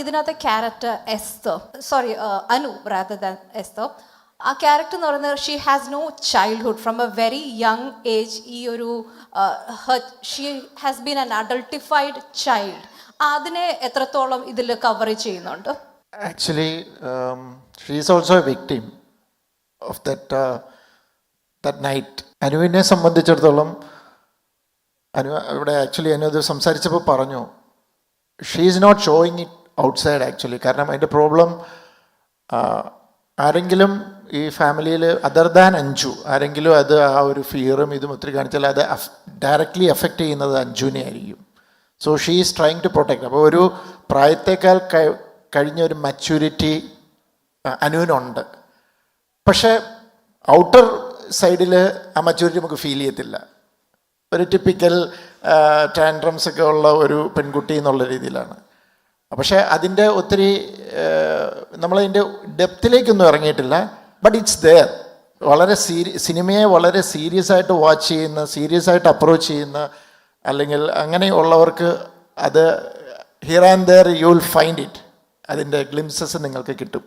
ഇതിനകത്തെ character Esther, sorry Anu rather than Esther, ആ character എന്ന് പറയുന്നത് she has no childhood from a very young age. ഈ ഒരു she has been an adultified child. അതിനെ എത്രത്തോളം ഇതിൽ കവർ ചെയ്യുന്നുണ്ട്? Actually she is also a victim of that night. അനുവിനെ സംബന്ധിച്ചിടത്തോളം ഇവിടെ ആക്ച്വലി അനു സംസാരിച്ചപ്പോൾ പറഞ്ഞു, she is not showing it outside actually. കാരണം അതിൻ്റെ പ്രോബ്ലം ആരെങ്കിലും ഈ ഫാമിലിയിൽ അതർ ദാൻ അഞ്ജു ആരെങ്കിലും അത് ആ ഒരു ഫിയറും ഇതും ഒത്തിരി കാണിച്ചാൽ അത് ഡയറക്റ്റ്ലി എഫക്റ്റ് ചെയ്യുന്നത് അഞ്ജുവിനെ ആയിരിക്കും. So she is trying to protect. അപ്പോൾ ഒരു പ്രായത്തേക്കാൾ കഴിഞ്ഞ ഒരു മച്യൂരിറ്റി അനുവിനുണ്ട്. പക്ഷേ ഔട്ടർ സൈഡിൽ ആ മച്യൂരിറ്റി നമുക്ക് ഫീൽ ചെയ്യത്തില്ല. ഒരു ടിപ്പിക്കൽ ടാൻഡ്രംസ് ഒക്കെ ഉള്ള ഒരു പെൺകുട്ടി എന്നുള്ള രീതിയിലാണ്. പക്ഷേ അതിൻ്റെ ഒത്തിരി നമ്മളതിൻ്റെ ഡെപ്തിലേക്കൊന്നും ഇറങ്ങിയിട്ടില്ല. But it's there. വളരെ സിനിമയെ വളരെ സീരിയസ് ആയിട്ട് വാച്ച് ചെയ്യുന്ന, സീരിയസ് ആയിട്ട് അപ്രോച്ച് ചെയ്യുന്ന, അല്ലെങ്കിൽ അങ്ങനെയുള്ളവർക്ക് അത് here and there you will find it. അതിൻ്റെ ഗ്ലിംസസ് നിങ്ങൾക്ക് കിട്ടും.